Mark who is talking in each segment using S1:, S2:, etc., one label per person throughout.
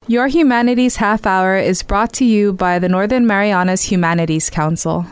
S1: Your Humanities Half Hour is brought to you by the Northern Marianas Humanities Council.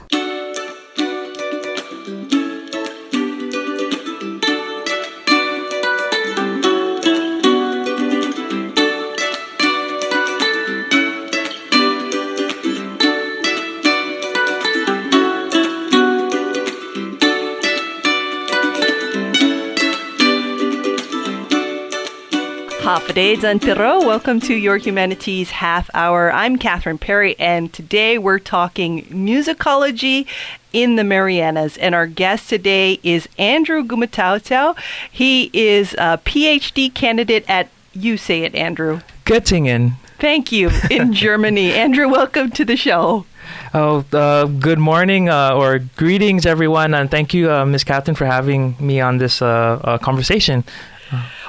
S2: Hafaday Zantiro. Welcome to Your Humanities Half Hour. I'm Catherine Perry, and today we're talking musicology in the Marianas. And our guest today is Andrew Gumataotao. He is a PhD candidate at, you say it, Andrew.
S3: Göttingen.
S2: Thank you, in Germany. Andrew, welcome to the show.
S3: Good morning or greetings, everyone. And thank you, Ms. Catherine, for having me on this conversation.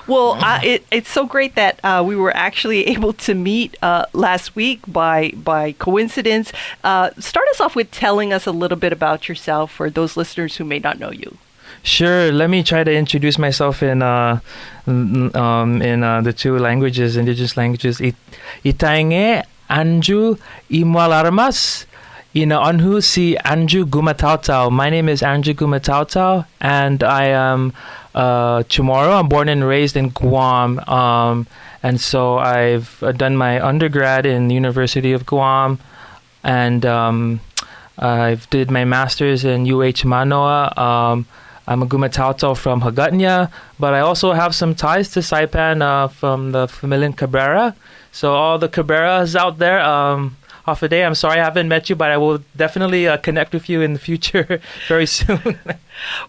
S2: Well, it's so great that we were actually able to meet last week by coincidence. Start us off with telling us a little bit about yourself for those listeners who may not know you.
S3: Sure. Let me try to introduce myself in the two languages, indigenous languages. Itainge Andrew Imwalarmas. Anhu si Andrew Gumataotao. My name is Andrew Gumataotao, and I am Chamorro. I'm born and raised in Guam, and so I've done my undergrad in the University of Guam, and I've did my master's in UH Manoa. I'm a Gumataotao from Hagutnya, but I also have some ties to Saipan from the Familin Cabrera. So all the Cabreras out there, Hafaday, I'm sorry I haven't met you, but I will definitely connect with you in the future very soon.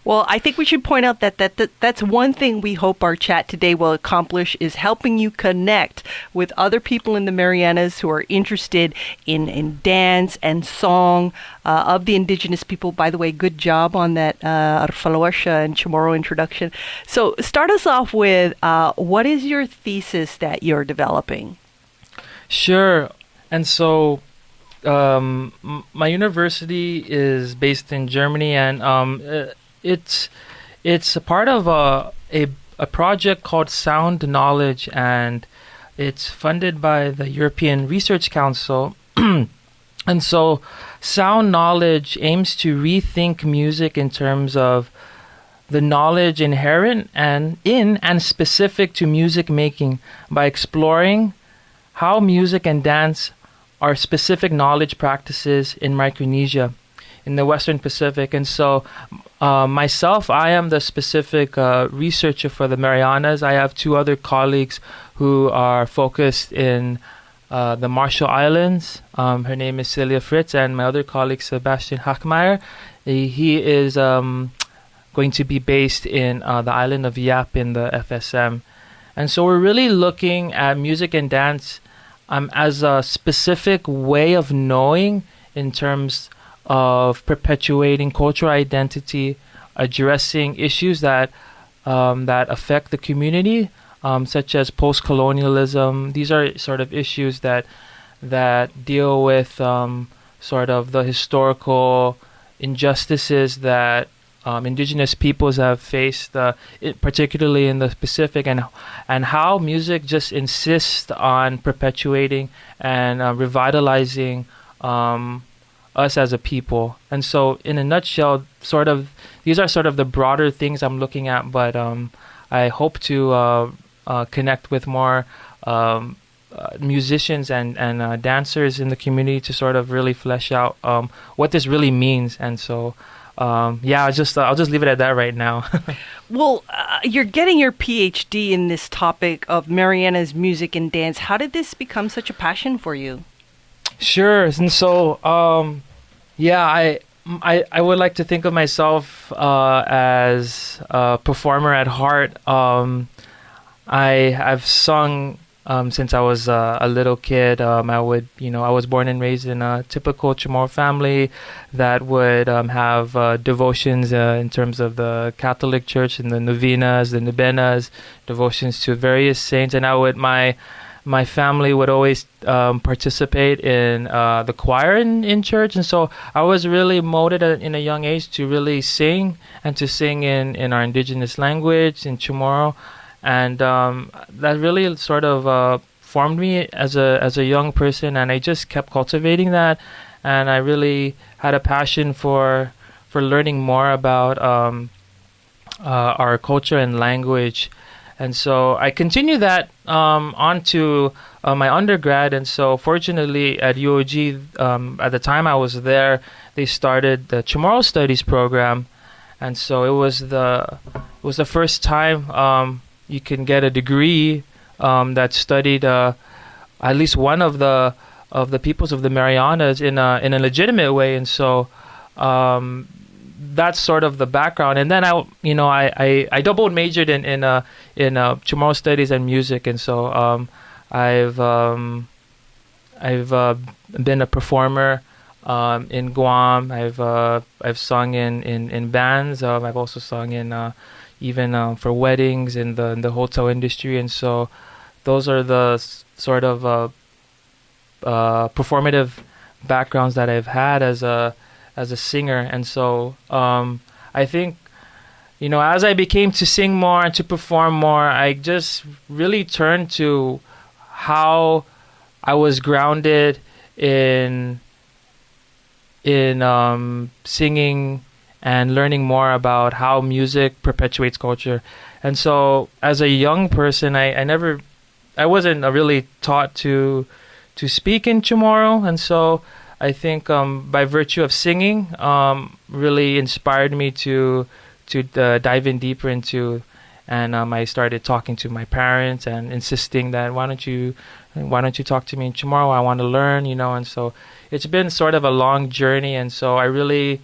S2: Well, I think we should point out that's one thing we hope our chat today will accomplish, is helping you connect with other people in the Marianas who are interested in dance and song of the indigenous people. By the way, good job on that Arfaloasha and Chamorro introduction. So start us off with what is your thesis that you're developing?
S3: Sure. And so my university is based in Germany, and it's a part of a project called Sound Knowledge, and it's funded by the European Research Council. And so Sound Knowledge aims to rethink music in terms of the knowledge inherent and specific to music making by exploring how music and dance are specific knowledge practices in Micronesia, in the Western Pacific. And so myself, I am the specific researcher for the Marianas. I have two other colleagues who are focused in the Marshall Islands. Her name is Celia Fritz, and my other colleague, Sebastian Hackmeyer. He is going to be based in the island of Yap in the FSM. And so we're really looking at music and dance as a specific way of knowing in terms of perpetuating cultural identity, addressing issues that affect the community, such as post-colonialism. These are sort of issues that deal with sort of the historical injustices that indigenous peoples have faced, particularly in the Pacific, and how music just insists on perpetuating and revitalizing us as a people. And so, in a nutshell, these are sort of the broader things I'm looking at, but I hope to connect with more musicians and dancers in the community to sort of really flesh out what this really means. And so I'll just leave it at that right now.
S2: Well, you're getting your PhD in this topic of Marianas music and dance. How did this become such a passion for you?
S3: Sure. And so, I would like to think of myself as a performer at heart. I've sung since I was a little kid. I was born and raised in a typical Chamorro family that would have devotions in terms of the Catholic Church and the novenas, the novenas, devotions to various saints. And my family would always participate in the choir in church. And so I was really molded in a young age to really sing, and to sing in our indigenous language, in Chamorro. And that really sort of formed me as a young person, and I just kept cultivating that, and I really had a passion for learning more about our culture and language. And so I continued that on to my undergrad. And so fortunately at UOG, at the time I was there, they started the Chamorro Studies program. And so it was the first time you can get a degree that studied at least one of the peoples of the Marianas in a legitimate way. And so that's sort of the background. And then I double majored in Chamorro Studies and music. And so I've been a performer in Guam. I've sung in bands. I've also sung in even for weddings in the hotel industry. And so those are the sort of performative backgrounds that I've had as a singer. And so I think, as I became to sing more and to perform more, I just really turned to how I was grounded in singing and learning more about how music perpetuates culture. And so as a young person, I wasn't really taught to speak in Chamorro. And so I think by virtue of singing really inspired me to dive in deeper into, and I started talking to my parents and insisting that why don't you talk to me in Chamorro? I want to learn, and so it's been sort of a long journey. And so I really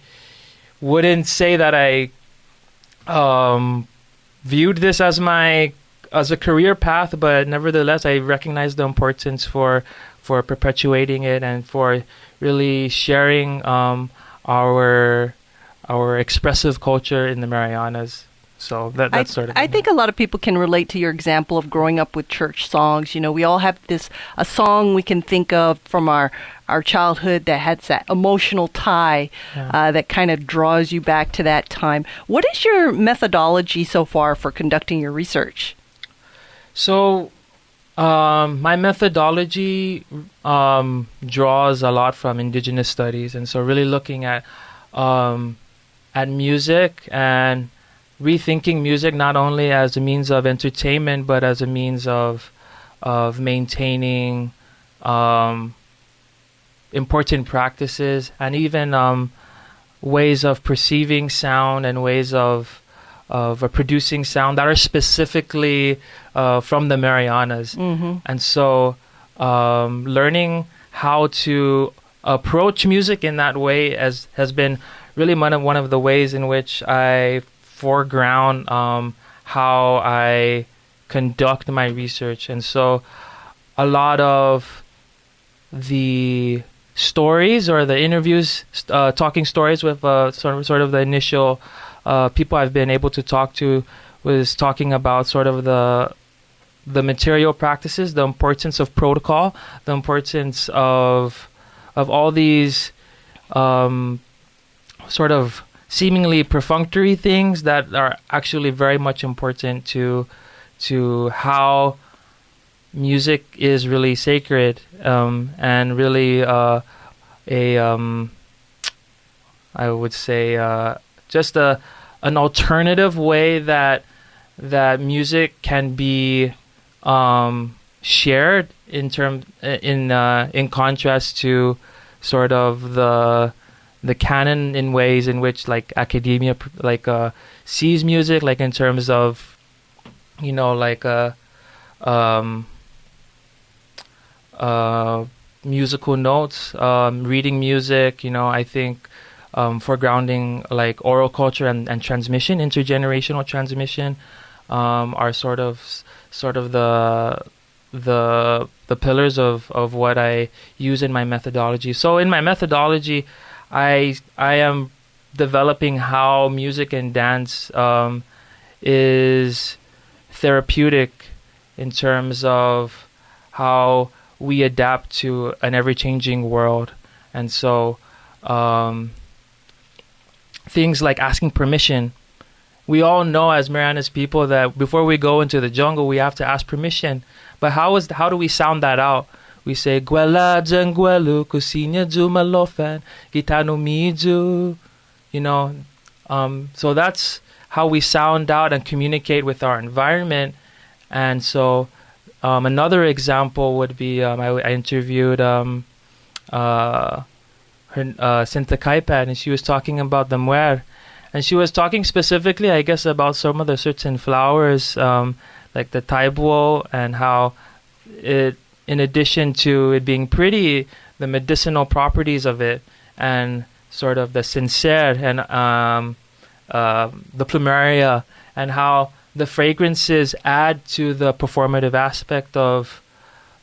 S3: wouldn't say that I viewed this as a career path, but nevertheless I recognize the importance for perpetuating it and for really sharing our expressive culture in the Marianas. So that's sort of.
S2: I think a lot of people can relate to your example of growing up with church songs. We all have a song we can think of from our childhood that has that emotional tie that kind of draws you back to that time. What is your methodology so far for conducting your research?
S3: So my methodology draws a lot from indigenous studies, and so really looking at music and rethinking music not only as a means of entertainment but as a means of maintaining important practices and even ways of perceiving sound and ways of producing sound that are specifically from the Marianas. Mm-hmm. And so learning how to approach music in that way has been really one of the ways in which I foreground how I conduct my research. And so a lot of the stories or the interviews, talking stories with sort of the initial people I've been able to talk to was talking about sort of the material practices, the importance of protocol, the importance of all these sort of seemingly perfunctory things that are actually very much important to how music is really sacred and really I would say just an alternative way that music can be shared in contrast to sort of the canon in ways in which like academia sees music, like in terms of musical notes, reading music. I think foregrounding like oral culture and transmission, intergenerational transmission, are sort of the pillars of what I use in my methodology. So in my methodology, I am developing how music and dance is therapeutic in terms of how we adapt to an ever-changing world. And so things like asking permission. We all know as Marianas people that before we go into the jungle, we have to ask permission. But how do we sound that out? We say Gwela jengwelu kusinya jumalofan gitano miju, so that's how we sound out and communicate with our environment. And so another example would be I interviewed Cinta Kaipan, and she was talking about the muer, and she was talking specifically, I guess, about some of the certain flowers, like the taibuo, and how it, in addition to it being pretty, the medicinal properties of it, and sort of the sincere and the plumeria, and how the fragrances add to the performative aspect of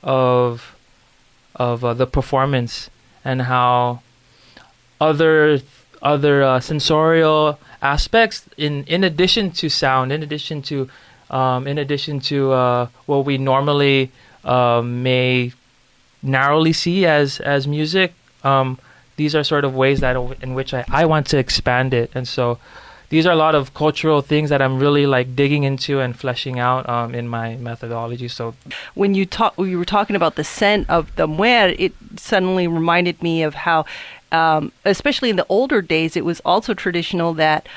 S3: the performance, and how other sensorial aspects in addition to sound, in addition to what we normally may narrowly see as music, these are sort of ways that in which I want to expand it. And so these are a lot of cultural things that I'm really like digging into and fleshing out in my methodology. So
S2: when you were talking about the scent of the muer, it suddenly reminded me of how, especially in the older days, it was also traditional that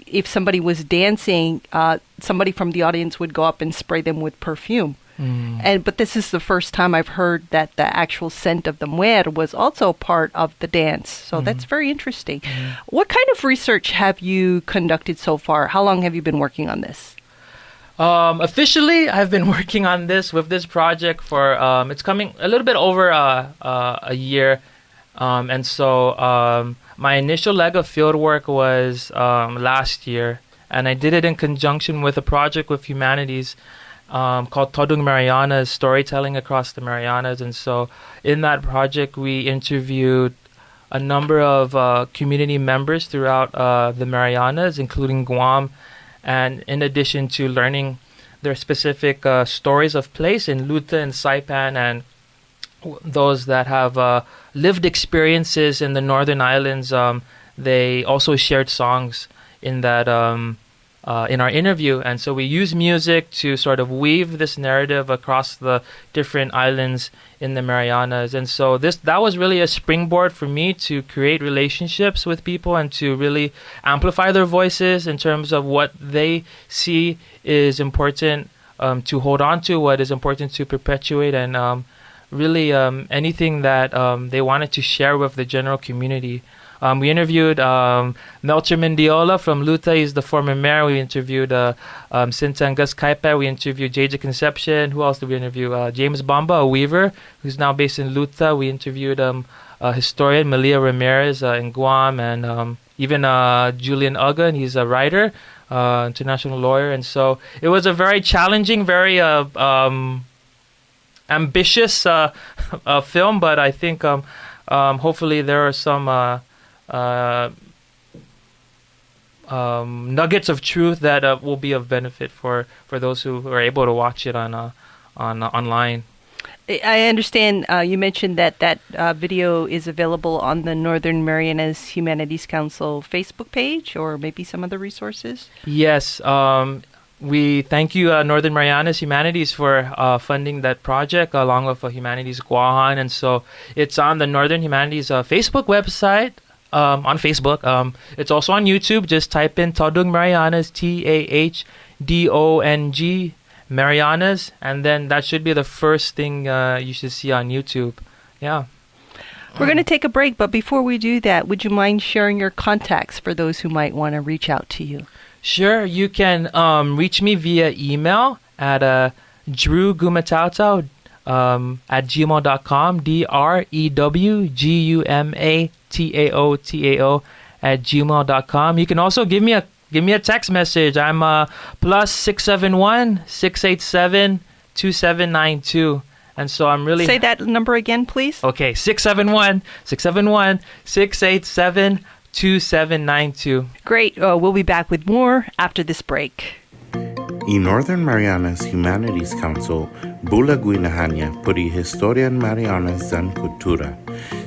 S2: if somebody was dancing, somebody from the audience would go up and spray them with perfume. But this is the first time I've heard that the actual scent of the muer was also part of the dance. So that's very interesting. What kind of research have you conducted so far? How long have you been working on this?
S3: Officially, I've been working on this with this project for it's coming a little bit over a year. And so my initial leg of field work was last year, and I did it in conjunction with a project with Humanities called Todung Marianas, Storytelling Across the Marianas. And so in that project, we interviewed a number of community members throughout the Marianas, including Guam, and in addition to learning their specific stories of place in Luta and Saipan, and those that have lived experiences in the Northern Islands, they also shared songs in that in our interview. And so we use music to sort of weave this narrative across the different islands in the Marianas. And so that was really a springboard for me to create relationships with people and to really amplify their voices in terms of what they see is important to hold on to, what is important to perpetuate, and really anything that they wanted to share with the general community. We interviewed Melcher Mendiola from Luta. He's the former mayor. We interviewed Cinta and Gus Kaipa. We interviewed Jaja Concepcion. Who else did we interview? James Bamba, a weaver, who's now based in Luta. We interviewed a historian, Malia Ramirez, in Guam, and even Julian Uggan. He's a writer, international lawyer. And so it was a very challenging, very ambitious film, but I think hopefully there are some nuggets of truth that will be of benefit for those who are able to watch it on online.
S2: I understand you mentioned that video is available on the Northern Marianas Humanities Council Facebook page, or maybe some other resources?
S3: Yes. We thank you, Northern Marianas Humanities, for funding that project along with Humanities Guahan. And so it's on the Northern Humanities Facebook website, on Facebook. It's also on YouTube. Just type in Todung Marianas, TAHDONG Marianas, and then that should be the first thing you should see on YouTube. Yeah.
S2: We're going to take a break, but before we do that, would you mind sharing your contacts for those who might want to reach out to you?
S3: Sure. You can reach me via email at Drew Gumataotao at gmail.com, DREWGUMATAOTAO at gmail.com. You can also give me a text message. I'm +671 687 2792. And so I'm really...
S2: Say that number again, please.
S3: Okay, 671 687 2792.
S2: Great. We'll be back with more after this break.
S4: I Northern Marianas Humanities Council bula guinahanya puri historian Marianas dan kultura.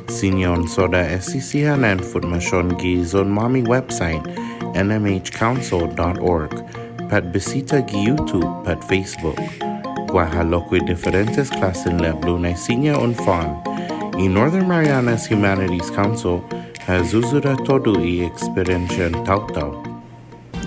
S4: Sinyon soda esisihanan formasyon gi zon mami website nmhcouncil.org. Pat bisita gi YouTube pat Facebook. Guajaloque diferentes clases le Blunesinia un Fawn. Y Northern Marianas Humanities Council has Uzura Todu y Experiencia Tautau.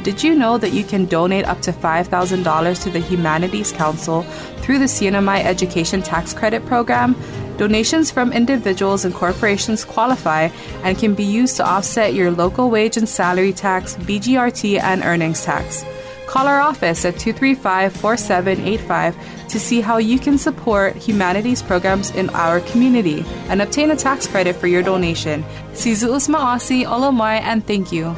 S1: Did you know that you can donate up to $5,000 to the Humanities Council through the CNMI Education Tax Credit Program? Donations from individuals and corporations qualify and can be used to offset your local wage and salary tax, BGRT, and earnings tax. Call our office at 235-4785 to see how you can support humanities programs in our community and obtain a tax credit for your donation. Sizuus Maasi, Olomai, and thank you.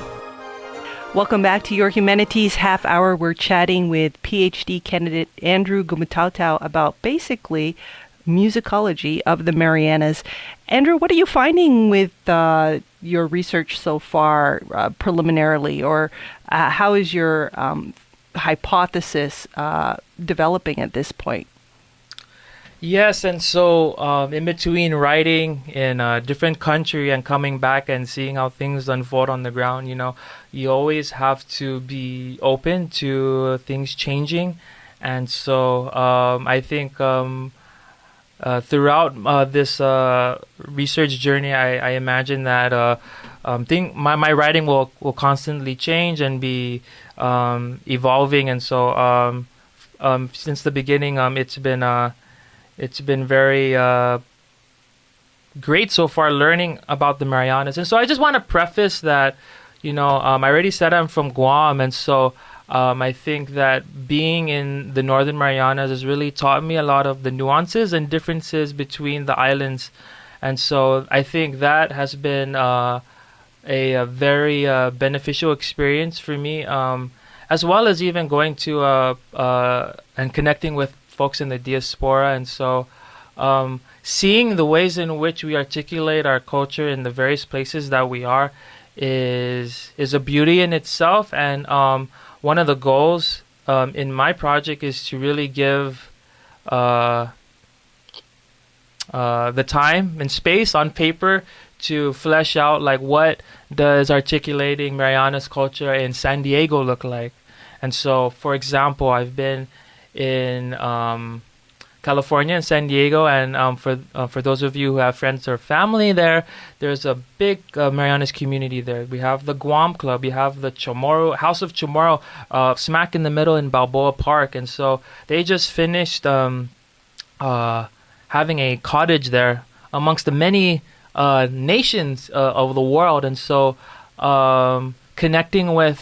S2: Welcome back to your Humanities Half Hour. We're chatting with PhD candidate Andrew Gumataotao about basically musicology of the Marianas. Andrew, what are you finding with your research so far, preliminarily, or how is your hypothesis developing at this point?
S3: Yes, and so in between writing in a different country and coming back and seeing how things unfold on the ground, you always have to be open to things changing. And so I think throughout this research journey, I imagine that my writing will constantly change and be evolving. And so since the beginning, it's been very great so far learning about the Marianas. And so I just want to preface that, I already said I'm from Guam, and so I think that being in the Northern Marianas has really taught me a lot of the nuances and differences between the islands. And so I think that has been a very beneficial experience for me, as well as even going to and connecting with folks in the diaspora. And so seeing the ways in which we articulate our culture in the various places that we are is a beauty in itself. And one of the goals in my project is to really give the time and space on paper to flesh out, like, what does articulating Marianas culture in San Diego look like. And so, for example, I've been in California and San Diego, and for those of you who have friends or family there, there's a big Marianas community there. We have the Guam Club, we have the House of Chamorro, smack in the middle in Balboa Park, and so they just finished having a cottage there amongst the many nations of the world. And so connecting with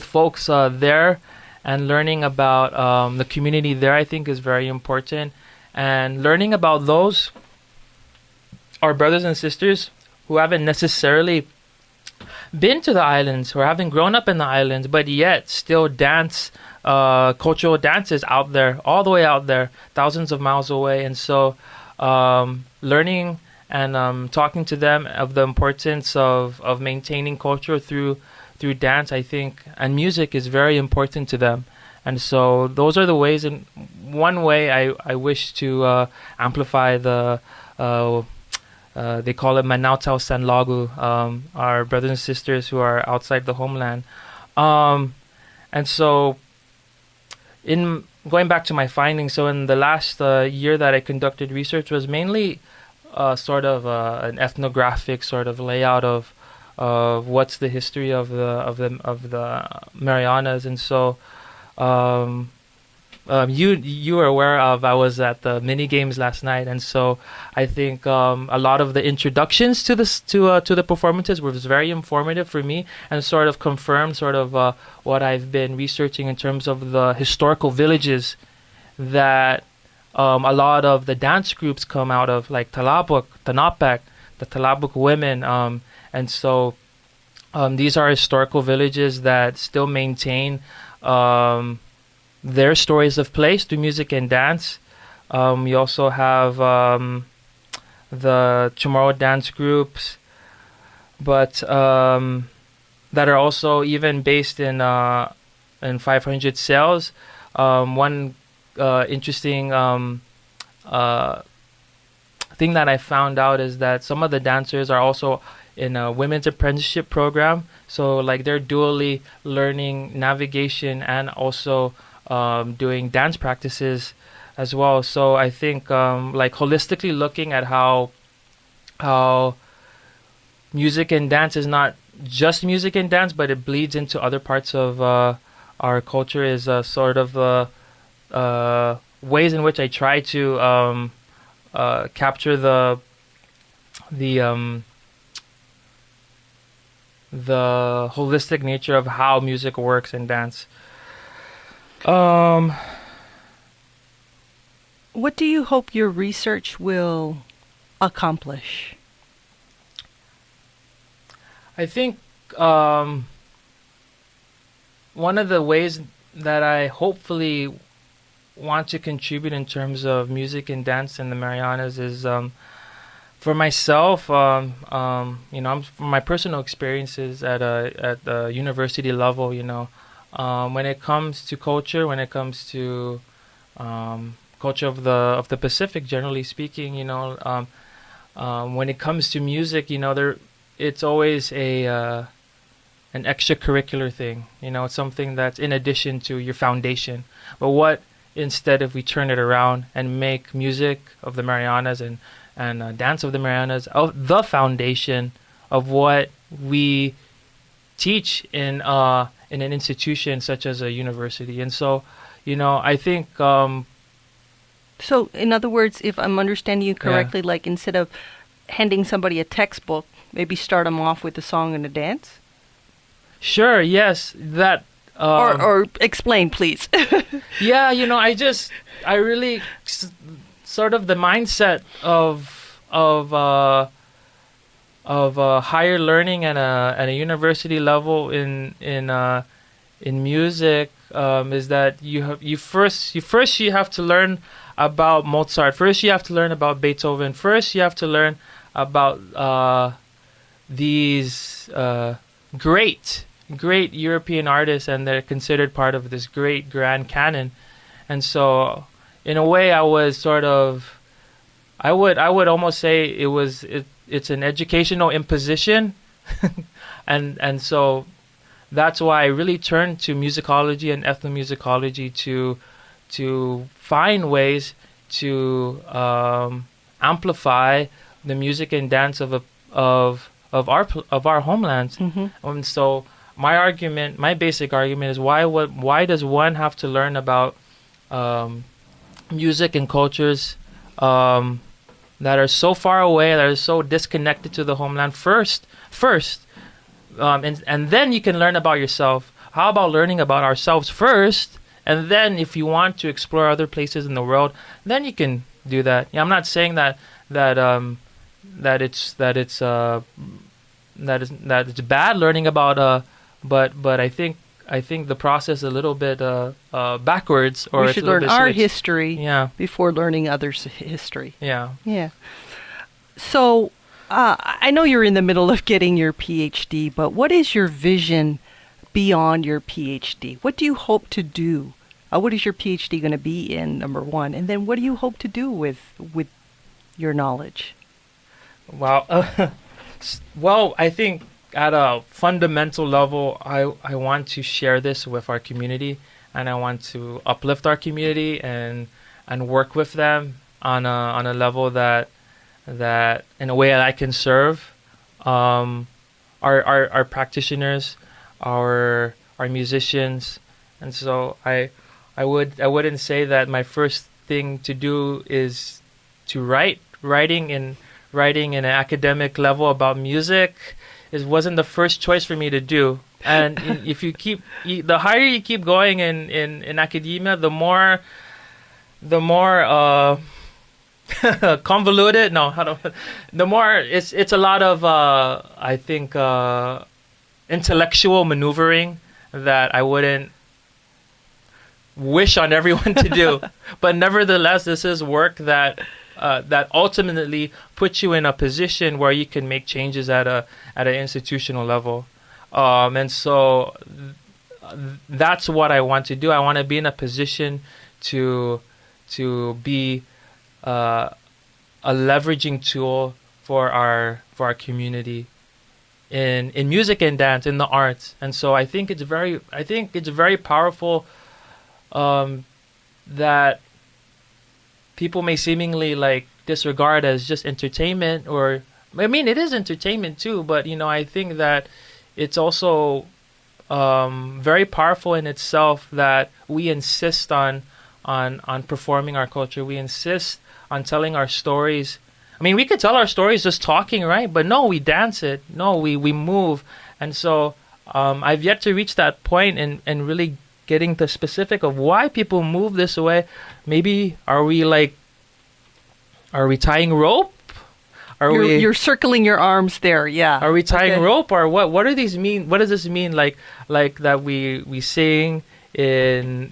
S3: folks there and learning about the community there, I think, is very important. And learning about those, our brothers and sisters who haven't necessarily been to the islands or haven't grown up in the islands, but yet still dance cultural dances out there, all the way out there, thousands of miles away. And so learning and talking to them of the importance of maintaining culture through dance, I think, and music is very important to them. And so those are the ways, in one way I wish to amplify the they call it Manautau San Lagu, our brothers and sisters who are outside the homeland. And so in going back to my findings, so in the last year that I conducted research was mainly sort of an ethnographic sort of layout of what's the history of the Marianas. And so you were aware of, I was at the mini games last night, and so I think a lot of the introductions to the performances was very informative for me and sort of confirmed sort of what I've been researching in terms of the historical villages that a lot of the dance groups come out of, like Talabuk, Tanapek, the Talabuk women. And so these are historical villages that still maintain their stories of place through music and dance. We also have the Chamorro dance groups, but that are also even based in 500 cells. One interesting thing that I found out is that some of the dancers are also in a women's apprenticeship program. So like they're dually learning navigation and also doing dance practices as well. So I think like holistically looking at how music and dance is not just music and dance, but it bleeds into other parts of our culture is sort of ways in which I try to capture the holistic nature of how music works in dance.
S2: What do you hope your research will accomplish?
S3: I think one of the ways that I hopefully want to contribute in terms of music and dance in the Marianas is for myself, from my personal experiences at the university level, when it comes to culture, when it comes to culture of the Pacific, generally speaking, when it comes to music, it's always an extracurricular thing. It's something that's in addition to your foundation. But what instead if we turn it around and make music of the Marianas and dance of the Marianas of the foundation of what we teach in an institution such as a university. And so, I think.
S2: So, in other words, if I'm understanding you correctly, like instead of handing somebody a textbook, maybe start them off with a song and a dance?
S3: Sure, yes. That.
S2: Or explain, please.
S3: Yeah, I really sort of the mindset of higher learning at a university level in music is that you first have to learn about Mozart. First, you have to learn about Beethoven. First, you have to learn about these great European artists, and they're considered part of this great grand canon. And so, in a way, I was sort of, I would almost say it's an educational imposition, and so that's why I really turned to musicology and ethnomusicology to find ways to amplify the music and dance of our homelands.
S2: Mm-hmm.
S3: And so my basic argument is why does one have to learn about music and cultures that are so far away, that are so disconnected to the homeland first, and then you can learn about yourself. How about learning about ourselves first, and then if you want to explore other places in the world, then you can do that. I'm not saying that it's bad learning about but I think the process is a little bit backwards. Or
S2: we should learn our history
S3: Yeah.
S2: before learning others' history.
S3: Yeah.
S2: Yeah. So I know you're in the middle of getting your PhD, but what is your vision beyond your PhD? What do you hope to do? What is your PhD going to be in, number one? And then what do you hope to do with your knowledge?
S3: Wow. Well, I think at a fundamental level, I want to share this with our community, and I want to uplift our community and work with them on a level that in a way that I can serve our practitioners, our musicians. And so I wouldn't say that my first thing to do is to writing in an academic level about music. It wasn't the first choice for me to do. And if you the higher you keep going in academia, the more convoluted. The more it's a lot of I think intellectual maneuvering that I wouldn't wish on everyone to do. But nevertheless, this is work that ultimately puts you in a position where you can make changes at an institutional level. And so that's what I want to do. I want to be in a position to be a leveraging tool for our community in music and dance, in the arts. And so I think it's very powerful that people may seemingly like disregard as just entertainment, or I mean, it is entertainment too, but I think that it's also very powerful in itself that we insist on performing our culture. We insist on telling our stories. I mean, we could tell our stories just talking, right? But no, we dance it. No, we move. And so I've yet to reach that point and really getting the specific of why people move this way. Maybe are we tying rope?
S2: You're circling your arms there, yeah.
S3: Are we tying rope, or what? What do these mean? What does this mean? Like that we sing in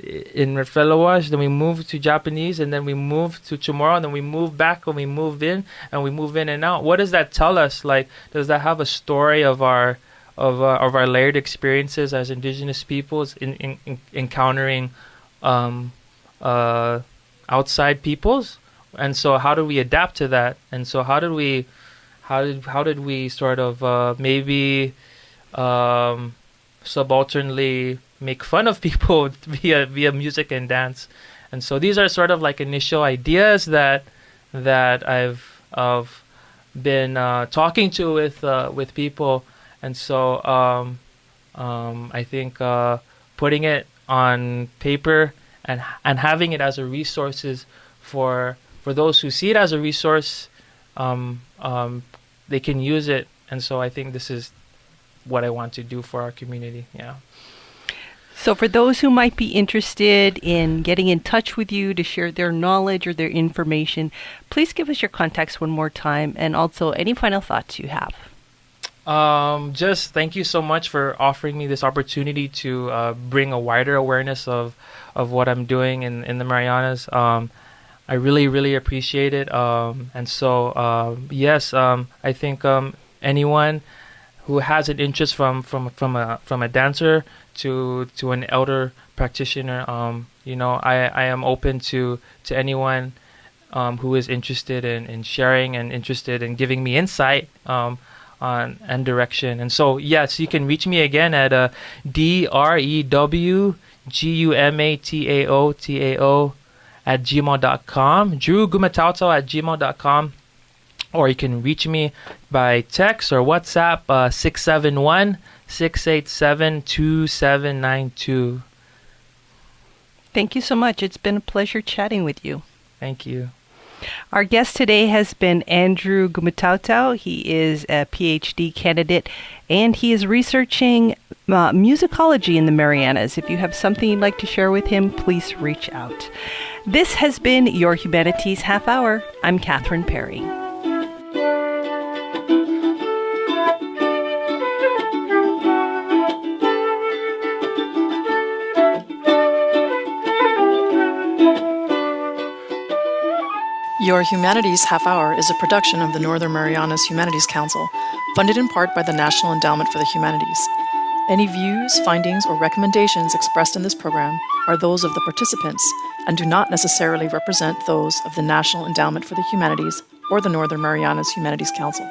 S3: Refelowash, then we move to Japanese, and then we move to Chamorro, and then we move back, and we move in, and out. What does that tell us? Like, does that have a story of our layered experiences as Indigenous peoples in encountering outside peoples? And so how do we adapt to that? And so how did we sort of maybe subalternly make fun of people via music and dance? And so these are sort of like initial ideas that I've been talking to with people. And so I think putting it on paper and having it as a resources for those who see it as a resource, they can use it. And so I think this is what I want to do for our community. Yeah.
S2: So for those who might be interested in getting in touch with you to share their knowledge or their information, please give us your contacts one more time, and also any final thoughts you have.
S3: Just thank you so much for offering me this opportunity to bring a wider awareness of what I'm doing in the Marianas. I really, really appreciate it. And so, yes, I think anyone who has an interest from a dancer to an elder practitioner, I am open to anyone who is interested in sharing and interested in giving me insight on and direction. And so, yes, you can reach me again at DrewGumataotao at gmail.com, DrewGumataotao@gmail.com, or you can reach me by text or WhatsApp 671-687-2792.
S2: Thank you so much. It's been a pleasure chatting with you.
S3: Thank you.
S2: Our guest today has been Andrew Gumataotao. He is a PhD candidate, and he is researching musicology in the Marianas. If you have something you'd like to share with him, please reach out. This has been Your Humanities Half Hour. I'm Catherine Perry.
S5: Your Humanities Half Hour is a production of the Northern Marianas Humanities Council, funded in part by the National Endowment for the Humanities. Any views, findings, or recommendations expressed in this program are those of the participants and do not necessarily represent those of the National Endowment for the Humanities or the Northern Marianas Humanities Council.